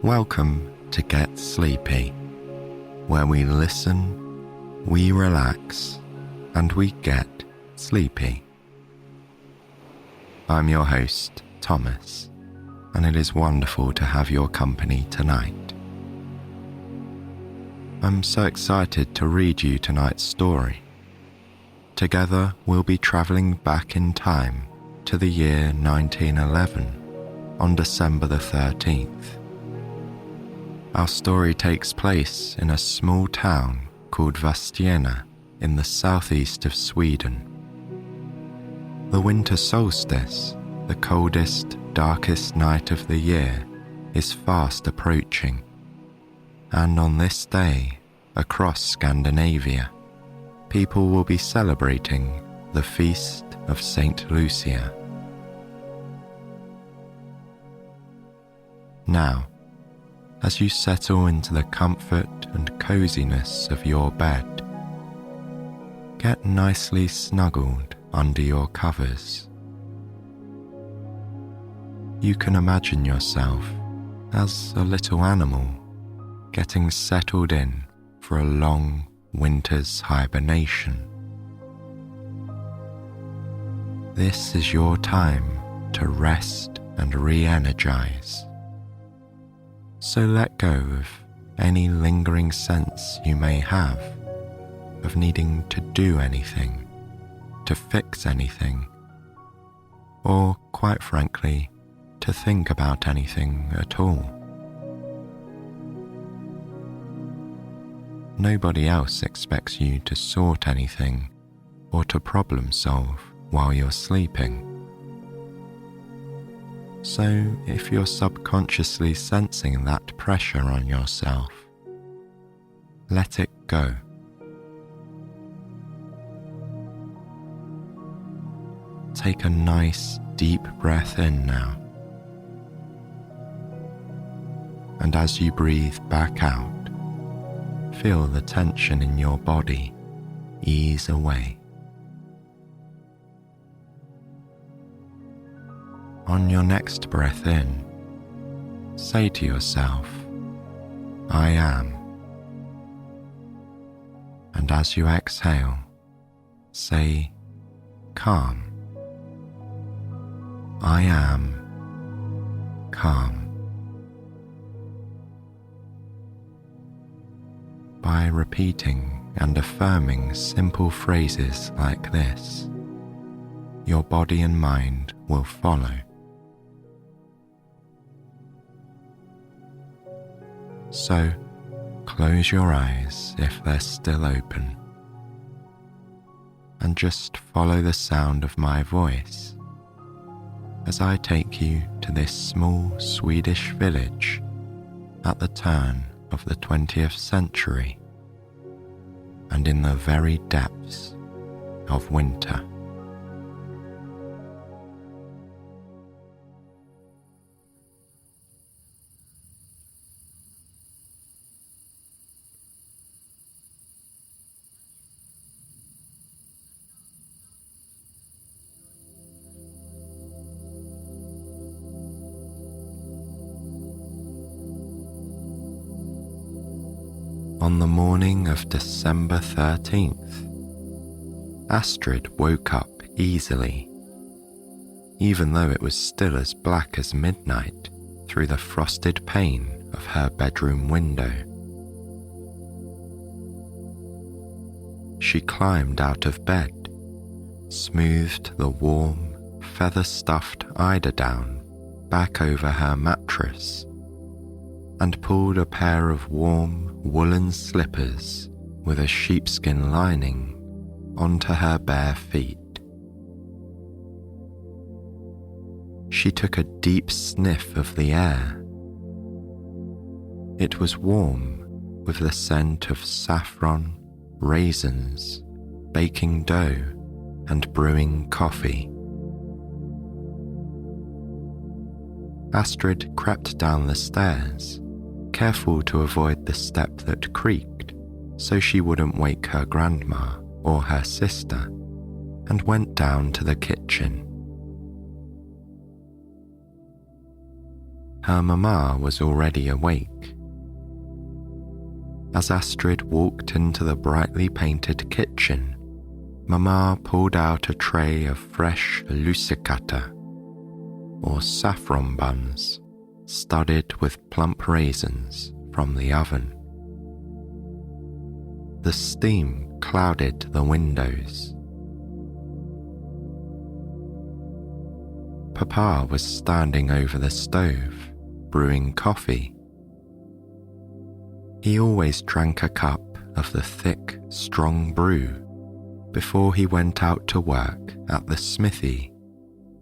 Welcome to Get Sleepy, where we listen, we relax, and we get sleepy. I'm your host, Thomas, and it is wonderful to have your company tonight. I'm so excited to read you tonight's story. Together, we'll be travelling back in time to the year 1911 on December the 13th. Our story takes place in a small town called Vadstena in the southeast of Sweden. The winter solstice, the coldest, darkest night of the year, is fast approaching, and on this day, across Scandinavia, people will be celebrating the feast of St Lucia. Now, as you settle into the comfort and coziness of your bed, get nicely snuggled under your covers. You can imagine yourself as a little animal getting settled in for a long winter's hibernation. This is your time to rest and re-energize. So let go of any lingering sense you may have of needing to do anything, to fix anything, or quite frankly, to think about anything at all. Nobody else expects you to sort anything or to problem solve while you're sleeping. So if you're subconsciously sensing that pressure on yourself, let it go. Take a nice deep breath in now. And as you breathe back out, feel the tension in your body ease away. On your next breath in, say to yourself, I am. And as you exhale, say, calm. I am calm. By repeating and affirming simple phrases like this, your body and mind will follow. So, close your eyes if they're still open, and just follow the sound of my voice as I take you to this small Swedish village at the turn of the 20th century and in the very depths of winter. On the morning of December 13th, Astrid woke up easily, even though it was still as black as midnight through the frosted pane of her bedroom window. She climbed out of bed, smoothed the warm, feather-stuffed eiderdown back over her mattress, and pulled a pair of warm woolen slippers with a sheepskin lining onto her bare feet. She took a deep sniff of the air. It was warm with the scent of saffron, raisins, baking dough, and brewing coffee. Astrid crept down the stairs, careful to avoid the step that creaked so she wouldn't wake her grandma or her sister, and went down to the kitchen. her mamma was already awake. As Astrid walked into the brightly painted kitchen, mamma pulled out a tray of fresh lussekatter, or saffron buns, studded with plump raisins from the oven. The steam clouded the windows. Papa was standing over the stove, brewing coffee. He always drank a cup of the thick, strong brew before he went out to work at the smithy,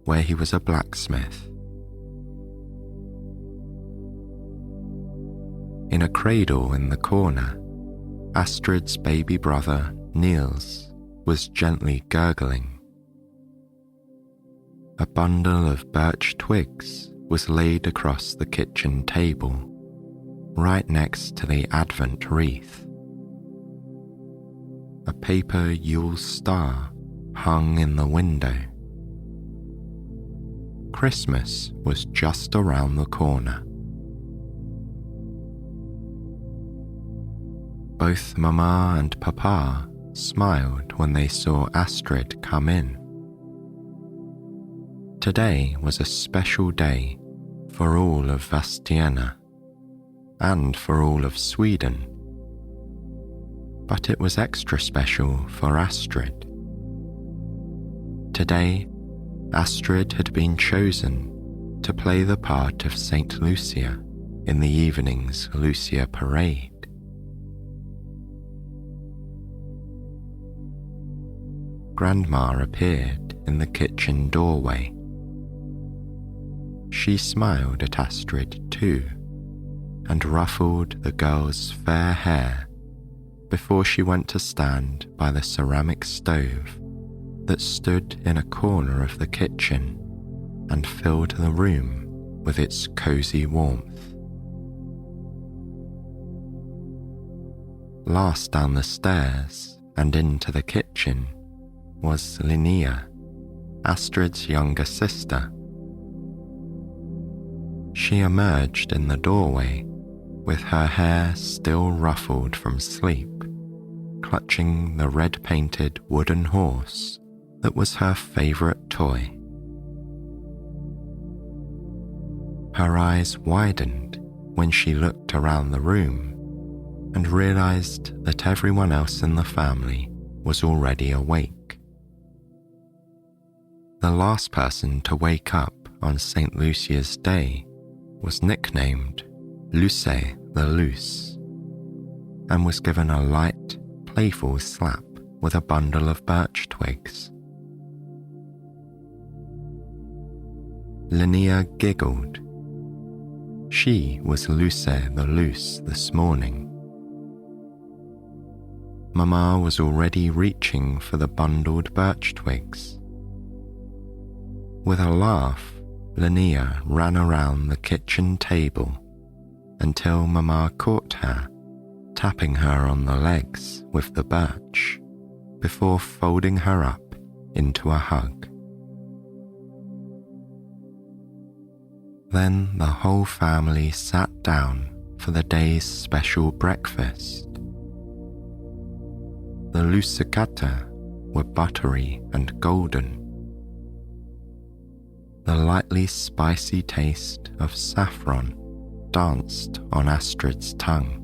where he was a blacksmith. In a cradle in the corner, Astrid's baby brother, Niels, was gently gurgling. A bundle of birch twigs was laid across the kitchen table, right next to the Advent wreath. A paper Yule star hung in the window. Christmas was just around the corner. Both Mamma and Papa smiled when they saw Astrid come in. Today was a special day for all of Vadstena and for all of Sweden, but it was extra special for Astrid. Today, Astrid had been chosen to play the part of St Lucia in the evening's Lucia parade. Grandma appeared in the kitchen doorway. She smiled at Astrid too, and ruffled the girl's fair hair before she went to stand by the ceramic stove that stood in a corner of the kitchen and filled the room with its cozy warmth. Last down the stairs and into the kitchen was Linnea, Astrid's younger sister. She emerged in the doorway with her hair still ruffled from sleep, clutching the red-painted wooden horse that was her favourite toy. Her eyes widened when she looked around the room and realised that everyone else in the family was already awake. The last person to wake up on St Lucia's day was nicknamed Luce the Loose, and was given a light, playful slap with a bundle of birch twigs. Linnea giggled. She was Luce the Loose this morning. Mamma was already reaching for the bundled birch twigs. With a laugh, Linnea ran around the kitchen table until Mamma caught her, tapping her on the legs with the birch before folding her up into a hug. Then the whole family sat down for the day's special breakfast. The lussekatter were buttery and golden. The lightly spicy taste of saffron danced on Astrid's tongue.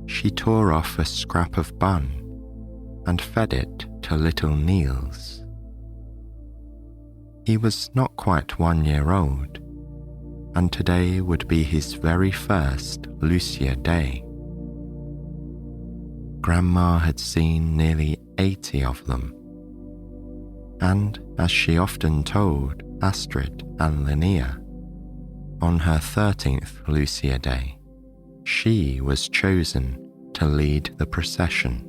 She tore off a scrap of bun and fed it to little Niels. He was not quite 1 year old, and today would be his very first Lucia day. Grandma had seen nearly 80 of them, and as she often told Astrid and Linnea, on her 13th Lucia Day, she was chosen to lead the procession.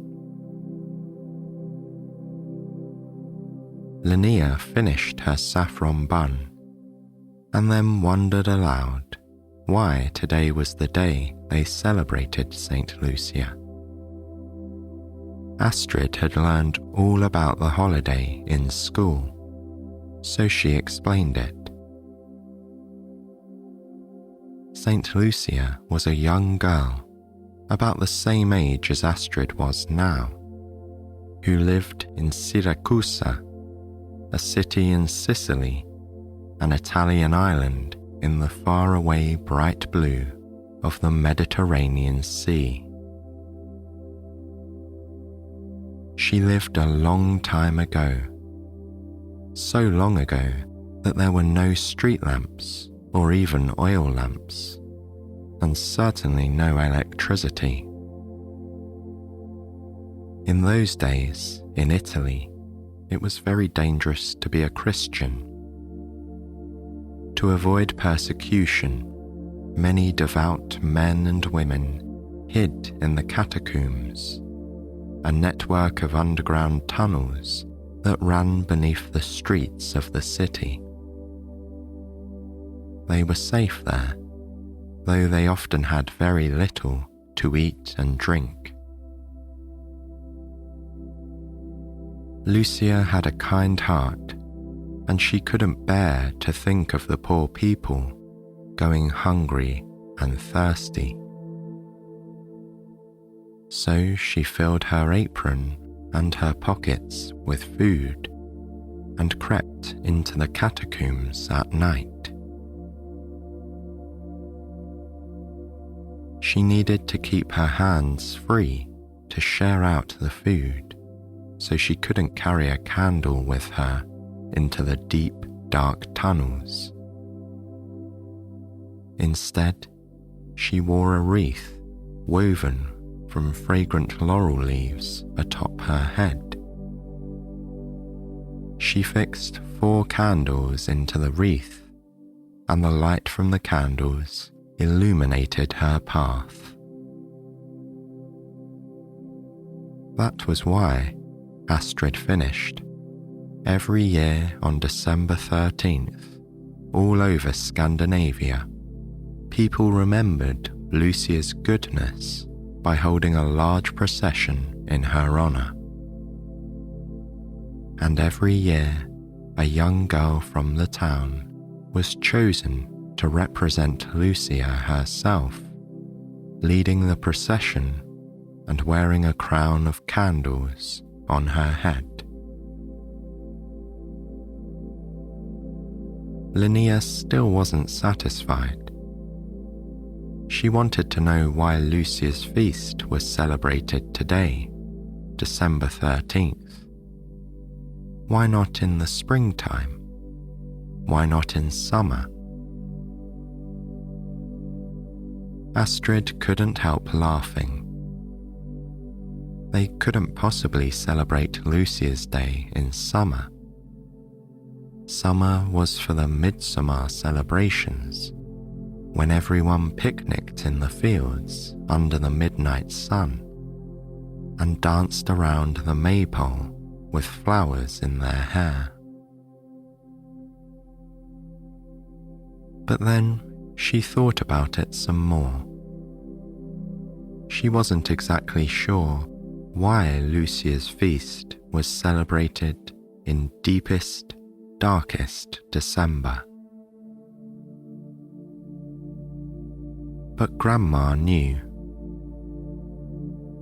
Linnea finished her saffron bun and then wondered aloud why today was the day they celebrated St Lucia. Astrid had learned all about the holiday in school, so she explained it St Lucia was a young girl, about the same age as Astrid was now, who lived in Siracusa, a city in Sicily, an Italian island in the faraway bright blue of the Mediterranean Sea. She lived a long time ago, so long ago that there were no street lamps or even oil lamps, and certainly no electricity. In those days, in Italy, it was very dangerous to be a Christian. To avoid persecution, many devout men and women hid in the catacombs, a network of underground tunnels that ran beneath the streets of the city. They were safe there, though they often had very little to eat and drink. Lucia had a kind heart, and she couldn't bear to think of the poor people going hungry and thirsty. So she filled her apron and her pockets with food and crept into the catacombs at night. She needed to keep her hands free to share out the food, so she couldn't carry a candle with her into the deep, dark tunnels. Instead, she wore a wreath woven from fragrant laurel leaves atop her head. She fixed 4 candles into the wreath, and the light from the candles illuminated her path. That was why, Astrid finished, every year on December 13th, all over Scandinavia, people remembered Lucia's goodness by holding a large procession in her honour. And every year, a young girl from the town was chosen to represent Lucia herself, leading the procession and wearing a crown of candles on her head. Linnea still wasn't satisfied. She wanted to know why Lucia's feast was celebrated today, December 13th. Why not in the springtime? Why not in summer? Astrid couldn't help laughing. They couldn't possibly celebrate Lucia's Day in summer. Summer was for the midsummer celebrations, when everyone picnicked in the fields under the midnight sun and danced around the maypole with flowers in their hair. But then she thought about it some more. She wasn't exactly sure why Lucia's feast was celebrated in deepest, darkest December. But Grandma knew.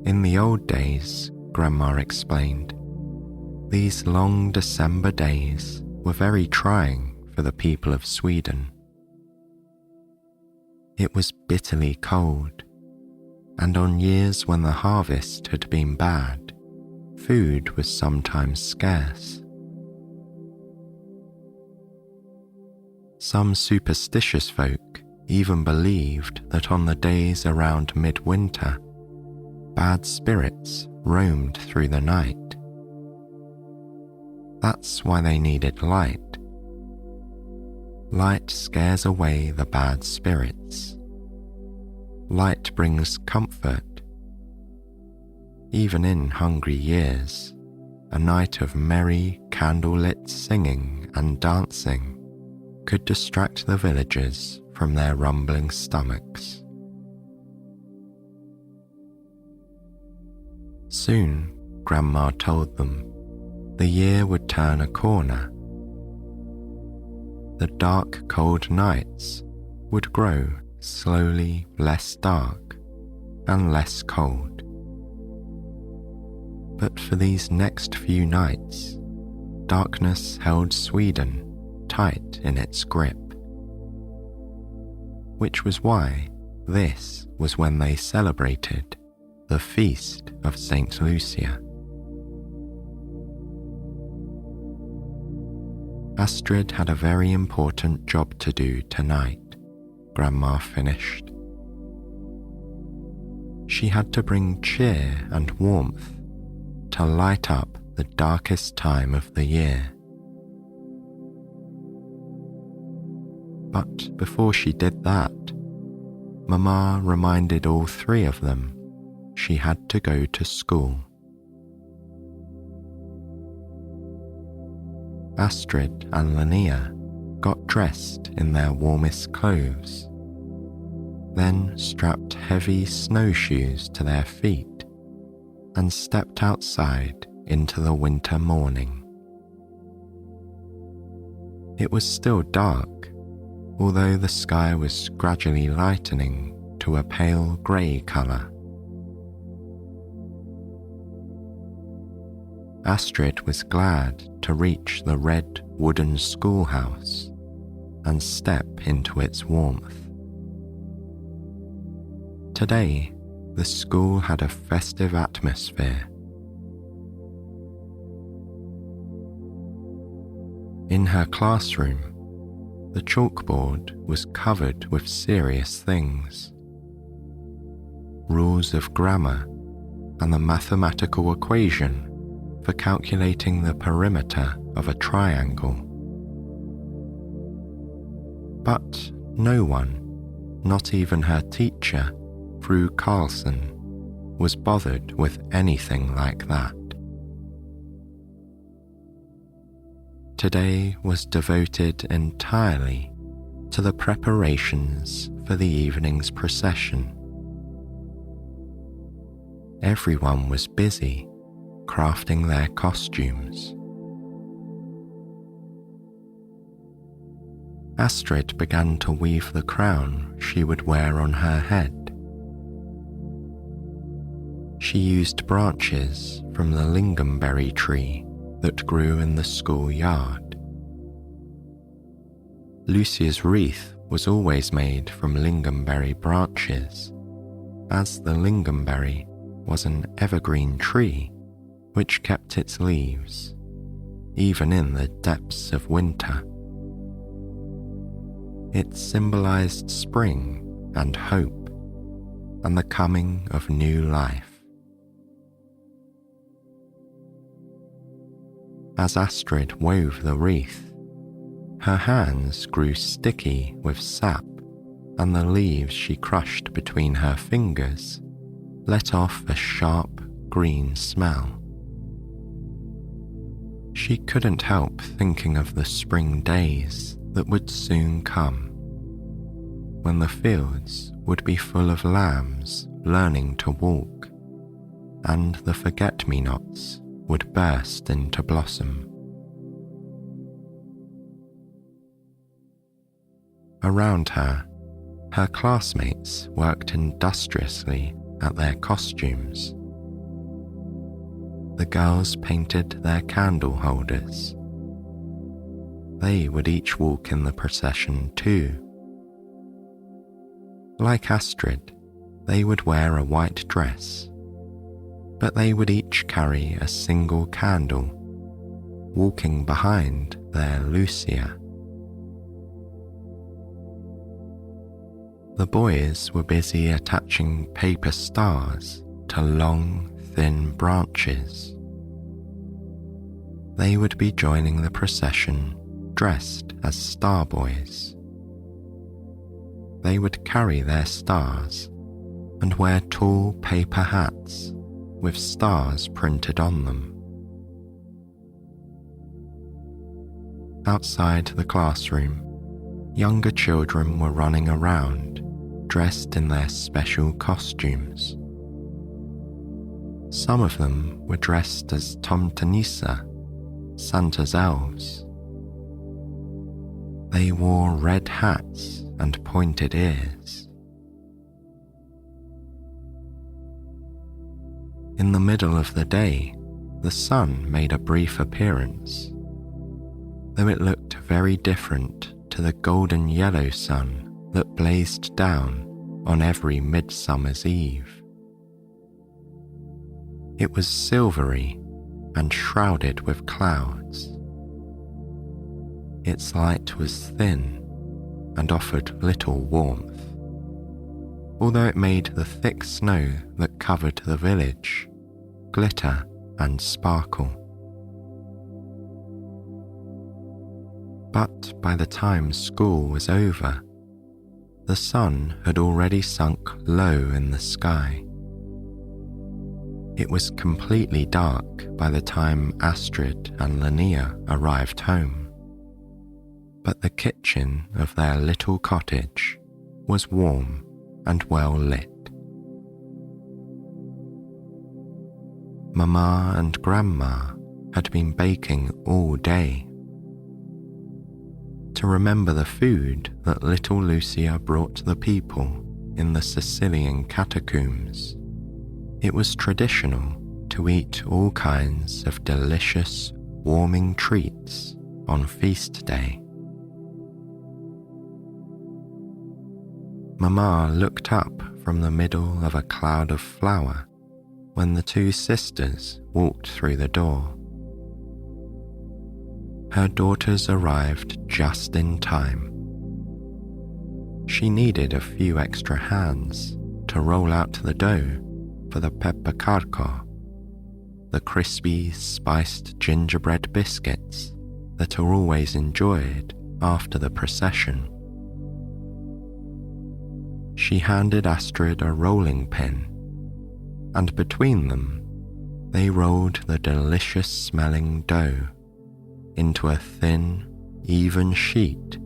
In the old days, Grandma explained, these long December days were very trying for the people of Sweden. It was bitterly cold, and on years when the harvest had been bad, food was sometimes scarce. Some superstitious folk even believed that on the days around midwinter, bad spirits roamed through the night. That's why they needed light. Light scares away the bad spirits. Light brings comfort. Even in hungry years, a night of merry, candlelit singing and dancing could distract the villagers from their rumbling stomachs. Soon, Grandma told them, the year would turn a corner. The dark, cold nights would grow slowly less dark and less cold. But for these next few nights, darkness held Sweden tight in its grip, which was why this was when they celebrated the feast of St Lucia. Astrid had a very important job to do tonight, Grandma finished. She had to bring cheer and warmth to light up the darkest time of the year. But before she did that, Mama reminded all three of them she had to go to school. Astrid and Linnea got dressed in their warmest clothes, then strapped heavy snowshoes to their feet and stepped outside into the winter morning. It was still dark, although the sky was gradually lightening to a pale grey colour. Astrid was glad to reach the red wooden schoolhouse and step into its warmth. Today, the school had a festive atmosphere. In her classroom, the chalkboard was covered with serious things. Rules of grammar and the mathematical equation for calculating the perimeter of a triangle. But no one, not even her teacher, Fru Carlson, was bothered with anything like that. Today was devoted entirely to the preparations for the evening's procession. Everyone was busy crafting their costumes. Astrid began to weave the crown she would wear on her head. She used branches from the lingonberry tree that grew in the schoolyard. Lucia's wreath was always made from lingonberry branches, as the lingonberry was an evergreen tree which kept its leaves, even in the depths of winter. It symbolized spring and hope, and the coming of new life. As Astrid wove the wreath, her hands grew sticky with sap, and the leaves she crushed between her fingers let off a sharp green smell. She couldn't help thinking of the spring days that would soon come, when the fields would be full of lambs learning to walk, and the forget-me-nots would burst into blossom. Around her, her classmates worked industriously at their costumes. The girls painted their candle holders. They would each walk in the procession too. Like Astrid, they would wear a white dress, but they would each carry a single candle, walking behind their Lucia. The boys were busy attaching paper stars to long, thin branches. They would be joining the procession dressed as star boys. They would carry their stars and wear tall paper hats with stars printed on them. Outside the classroom, younger children were running around dressed in their special costumes. Some of them were dressed as Tomtenissa, Santa's elves. They wore red hats and pointed ears. In the middle of the day, the sun made a brief appearance, though it looked very different to the golden yellow sun that blazed down on every midsummer's eve. It was silvery and shrouded with clouds. Its light was thin and offered little warmth, although it made the thick snow that covered the village glitter and sparkle. But by the time school was over, the sun had already sunk low in the sky. It was completely dark by the time Astrid and Linnea arrived home, but the kitchen of their little cottage was warm and well lit. Mama and Grandma had been baking all day. To remember the food that little Lucia brought the people in the Sicilian catacombs, it was traditional to eat all kinds of delicious, warming treats on feast day. Mama looked up from the middle of a cloud of flour when the two sisters walked through the door. Her daughters arrived just in time. She needed a few extra hands to roll out the dough for the peppacarco, the crispy, spiced gingerbread biscuits that are always enjoyed after the procession. She handed Astrid a rolling pin, and between them, they rolled the delicious-smelling dough into a thin, even sheet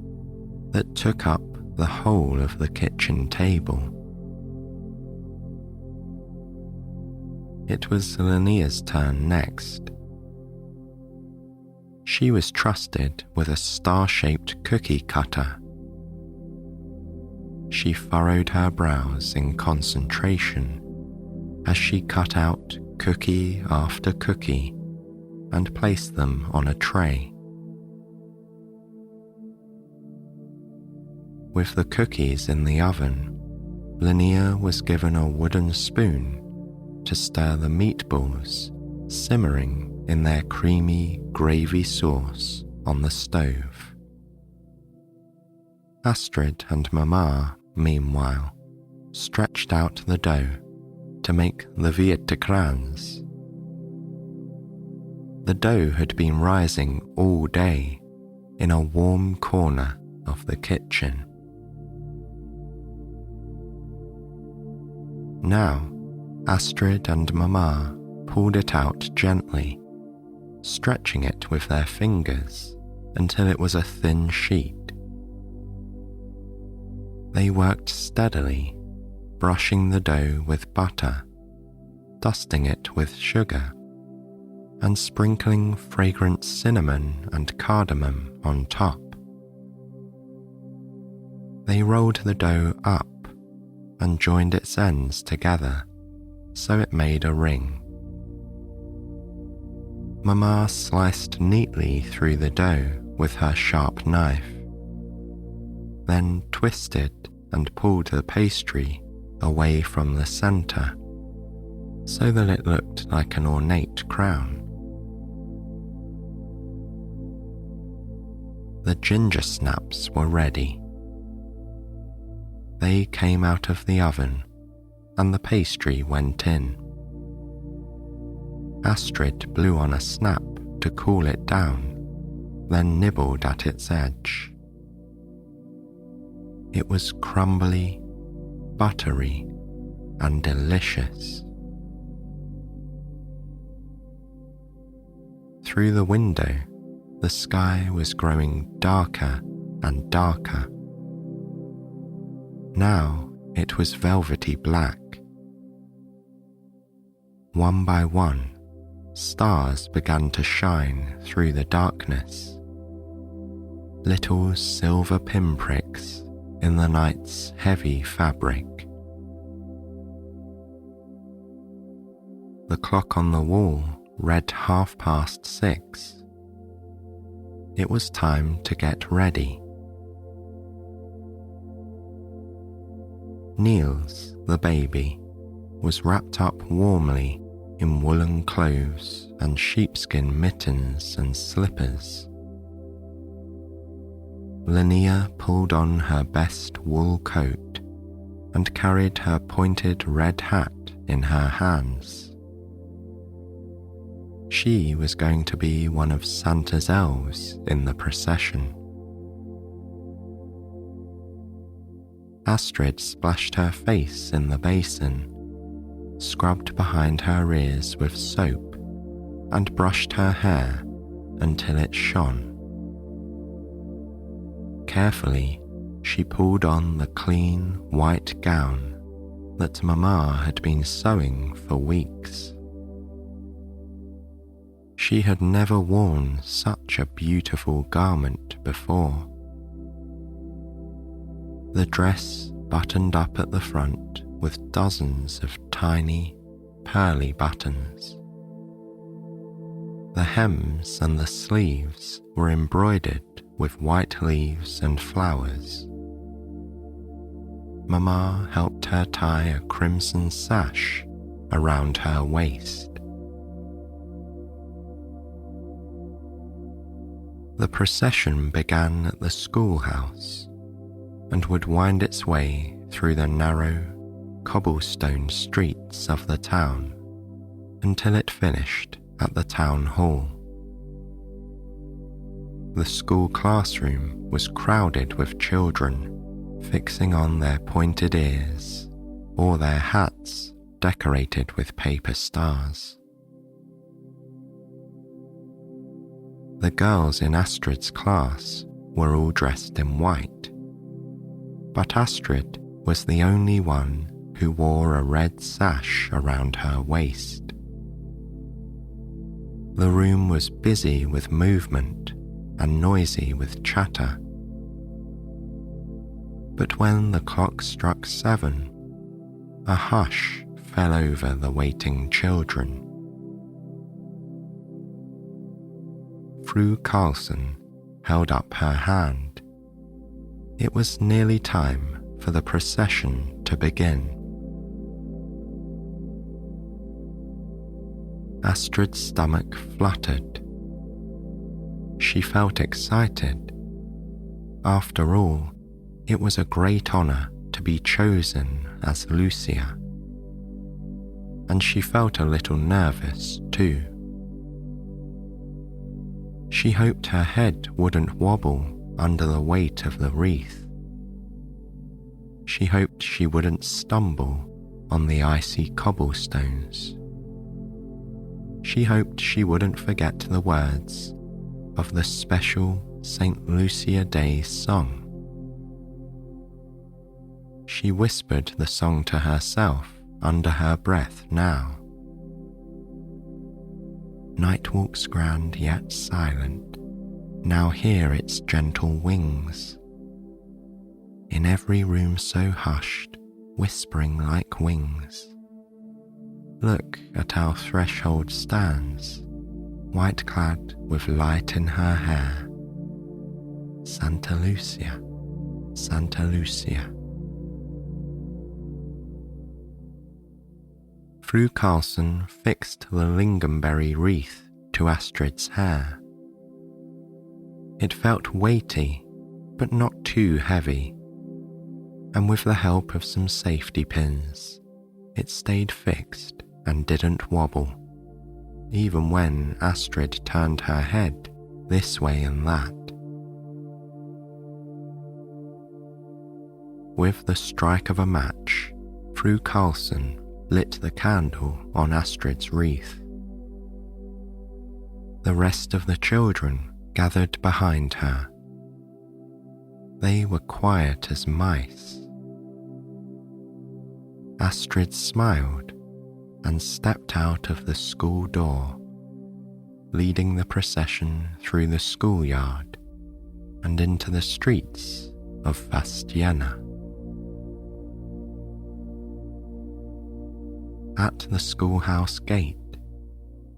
that took up the whole of the kitchen table. It was Linnea's turn next. She was trusted with a star-shaped cookie cutter. She furrowed her brows in concentration as she cut out cookie after cookie and placed them on a tray. With the cookies in the oven, Linnea was given a wooden spoon to stir the meatballs simmering in their creamy gravy sauce on the stove. Astrid and Mama, meanwhile, stretched out the dough to make the vietecrans. The dough had been rising all day in a warm corner of the kitchen. Now, Astrid and Mama pulled it out gently, stretching it with their fingers until it was a thin sheet. They worked steadily, brushing the dough with butter, dusting it with sugar, and sprinkling fragrant cinnamon and cardamom on top. They rolled the dough up and joined its ends together so it made a ring. Mama sliced neatly through the dough with her sharp knife, then twisted and pulled the pastry away from the center so that it looked like an ornate crown. The ginger snaps were ready. They came out of the oven and the pastry went in. Astrid blew on a snap to cool it down, then nibbled at its edge. It was crumbly, buttery, and delicious. Through the window, the sky was growing darker and darker. Now it was velvety black. One by one, stars began to shine through the darkness, little silver pinpricks in the night's heavy fabric. the clock on the wall read 6:30. It was time to get ready. Niels, the baby, was wrapped up warmly in woolen clothes and sheepskin mittens and slippers. Linnea pulled on her best wool coat and carried her pointed red hat in her hands. She was going to be one of Santa's elves in the procession. Astrid splashed her face in the basin, scrubbed behind her ears with soap, and brushed her hair until it shone. Carefully, she pulled on the clean white gown that Mama had been sewing for weeks. She had never worn such a beautiful garment before. The dress buttoned up at the front with dozens of tiny, pearly buttons. The hems and the sleeves were embroidered with white leaves and flowers. Mama helped her tie a crimson sash around her waist. The procession began at the schoolhouse and would wind its way through the narrow, cobblestone streets of the town until it finished at the town hall. The school classroom was crowded with children fixing on their pointed ears or their hats decorated with paper stars. The girls in Astrid's class were all dressed in white, but Astrid was the only one who wore a red sash around her waist. The room was busy with movement and noisy with chatter. But when the clock struck 7, a hush fell over the waiting children. Fru Carlson held up her hand. It was nearly time for the procession to begin. Astrid's stomach fluttered. She felt excited. After all, it was a great honor to be chosen as Lucia. And she felt a little nervous too. She hoped her head wouldn't wobble under the weight of the wreath. She hoped she wouldn't stumble on the icy cobblestones. She hoped she wouldn't forget the words of the special St Lucia Day song. She whispered the song to herself under her breath now. Night walks grand yet silent, now hear its gentle wings. In every room so hushed, whispering like wings. Look at our threshold stands, white clad with light in her hair. Santa Lucia, Santa Lucia. Fru Carlson fixed the lingonberry wreath to Astrid's hair. It felt weighty, but not too heavy, and with the help of some safety pins, it stayed fixed and didn't wobble, even when Astrid turned her head this way and that. With the strike of a match, Fru Carlson lit the candle on Astrid's wreath. The rest of the children gathered behind her. They were quiet as mice. Astrid smiled and stepped out of the school door, leading the procession through the schoolyard and into the streets of Vadstena. At the schoolhouse gate,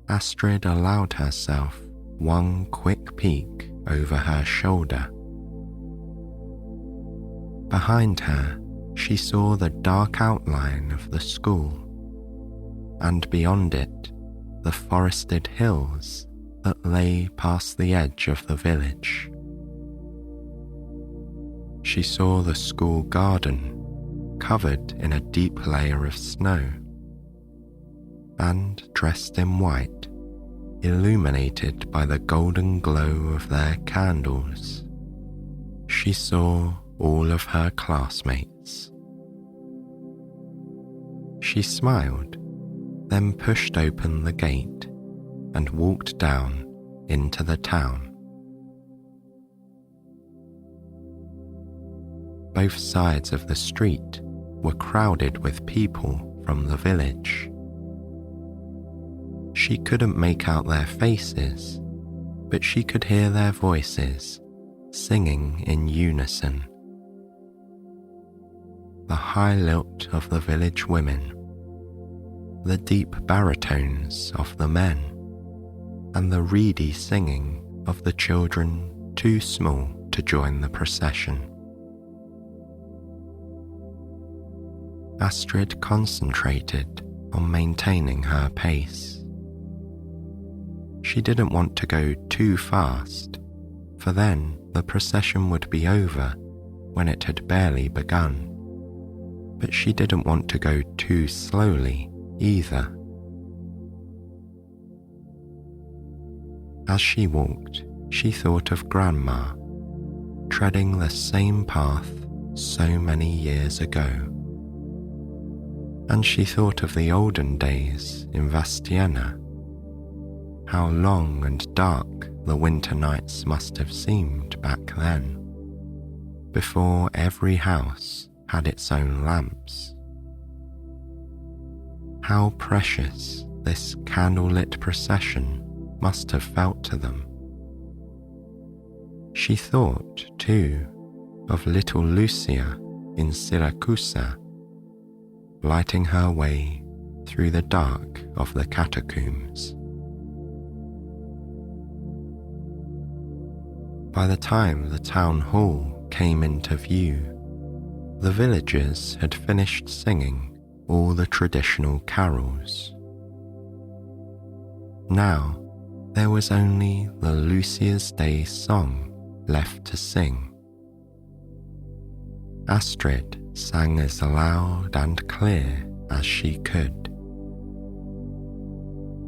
Astrid allowed herself one quick peek over her shoulder. Behind her, she saw the dark outline of the school, and beyond it, the forested hills that lay past the edge of the village. She saw the school garden covered in a deep layer of snow, and dressed in white, illuminated by the golden glow of their candles. She saw all of her classmates. She smiled, then pushed open the gate and walked down into the town. Both sides of the street were crowded with people from the village. She couldn't make out their faces, but she could hear their voices singing in unison. The high lilt of the village women, the deep baritones of the men, and the reedy singing of the children too small to join the procession. Astrid concentrated on maintaining her pace. She didn't want to go too fast, for then the procession would be over when it had barely begun. But she didn't want to go too slowly either. As she walked, she thought of Grandma, treading the same path so many years ago. And she thought of the olden days in Vadstena, how long and dark the winter nights must have seemed back then, before every house had its own lamps. How precious this candlelit procession must have felt to them. She thought, too, of little Lucia in Siracusa, lighting her way through the dark of the catacombs. By the time the town hall came into view, the villagers had finished singing all the traditional carols. Now there was only the Lucia's Day song left to sing. Astrid sang as loud and clear as she could.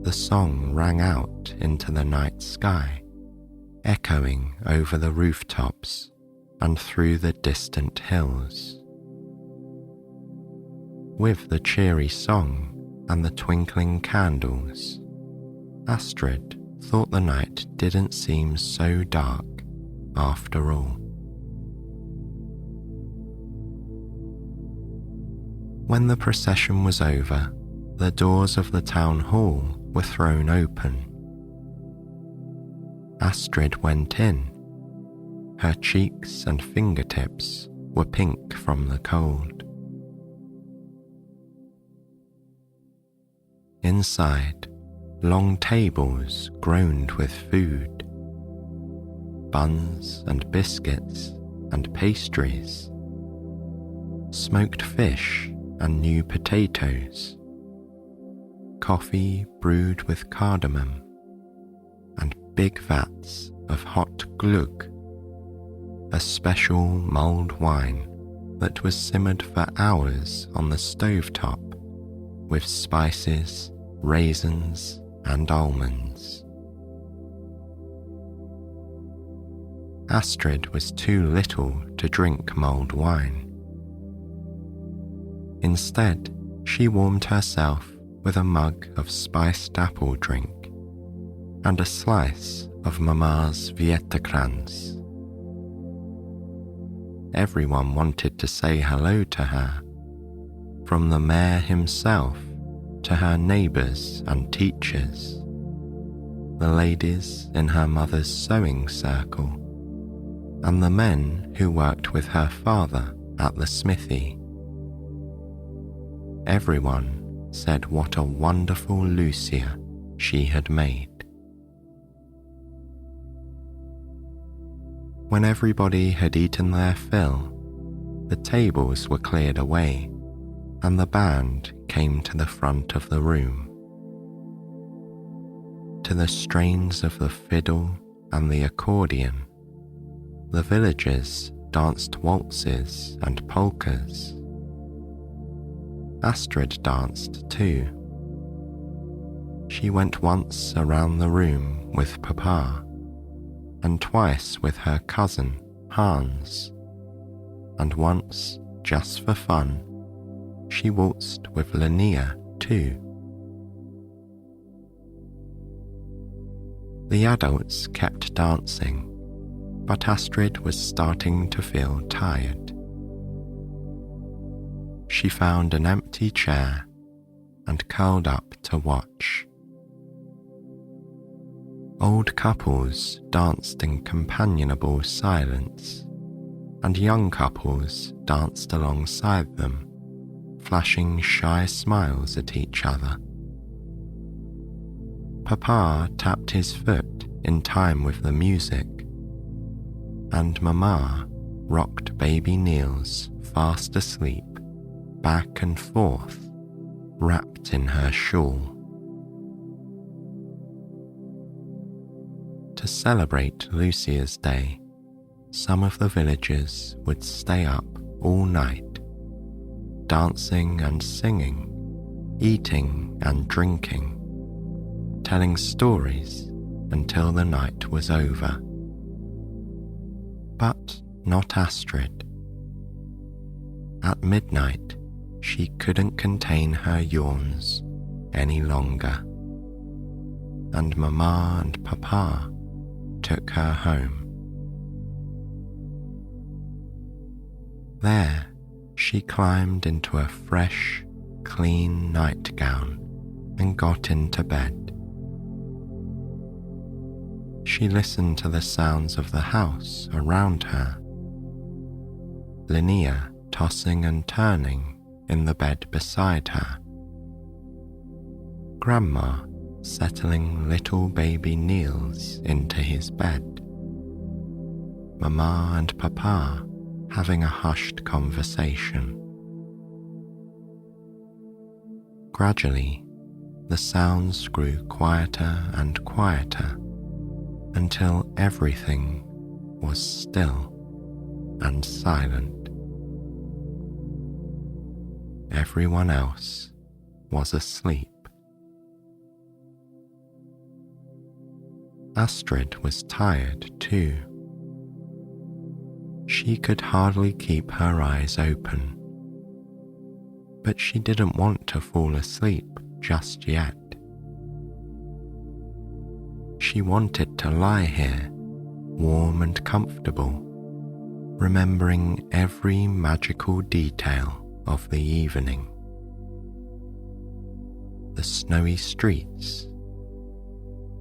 The song rang out into the night sky, echoing over the rooftops and through the distant hills. With the cheery song and the twinkling candles, Astrid thought the night didn't seem so dark after all. When the procession was over, the doors of the town hall were thrown open. Astrid went in. Her cheeks and fingertips were pink from the cold. Inside, long tables groaned with food, buns and biscuits and pastries, smoked fish and new potatoes, coffee brewed with cardamom, and big vats of hot glögg, a special mulled wine that was simmered for hours on the stovetop with spices, raisins, and almonds. Astrid was too little to drink mulled wine. Instead, she warmed herself with a mug of spiced apple drink and a slice of Mama's Viettekrans. Everyone wanted to say hello to her, from the mayor himself to her neighbours and teachers, the ladies in her mother's sewing circle, and the men who worked with her father at the smithy. Everyone said what a wonderful Lucia she had made. When everybody had eaten their fill, the tables were cleared away and the band came to the front of the room. To the strains of the fiddle and the accordion, the villagers danced waltzes and polkas. Astrid danced too. She went once around the room with Papa, and twice with her cousin Hans, and once, just for fun, she waltzed with Linnea too. The adults kept dancing, but Astrid was starting to feel tired. She found an empty chair and curled up to watch. Old couples danced in companionable silence, and young couples danced alongside them, flashing shy smiles at each other. Papa tapped his foot in time with the music, and Mama rocked baby Niels fast asleep, back and forth, wrapped in her shawl. To celebrate Lucia's day, some of the villagers would stay up all night, dancing and singing, eating and drinking, telling stories until the night was over. But not Astrid. At midnight, she couldn't contain her yawns any longer, and Mama and Papa took her home. There, she climbed into a fresh, clean nightgown and got into bed. She listened to the sounds of the house around her. Linnea tossing and turning in the bed beside her. Grandma settling little baby Niels into his bed. Mama and Papa having a hushed conversation. Gradually, the sounds grew quieter and quieter until everything was still and silent. Everyone else was asleep. Astrid was tired too. She could hardly keep her eyes open, but she didn't want to fall asleep just yet. She wanted to lie here, warm and comfortable, remembering every magical detail of the evening. The snowy streets,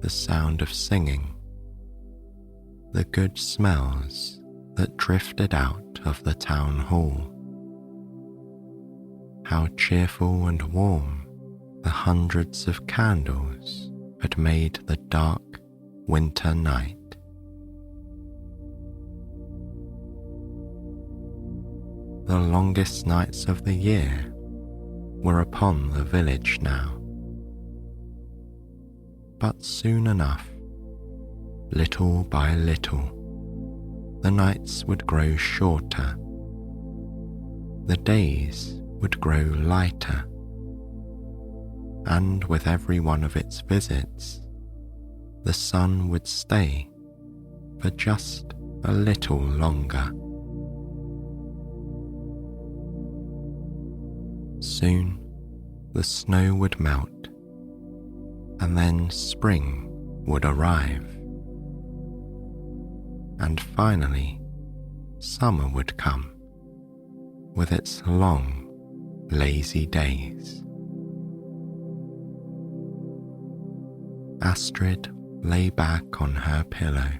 the sound of singing, the good smells that drifted out of the town hall. How cheerful and warm the hundreds of candles had made the dark winter night. The longest nights of the year were upon the village now. But soon enough, little by little, the nights would grow shorter, the days would grow lighter, and with every one of its visits, the sun would stay for just a little longer. Soon the snow would melt, and then spring would arrive. And finally, summer would come with its long, lazy days. Astrid lay back on her pillow,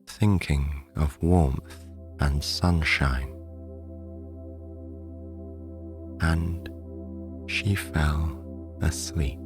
thinking of warmth and sunshine. And she fell asleep.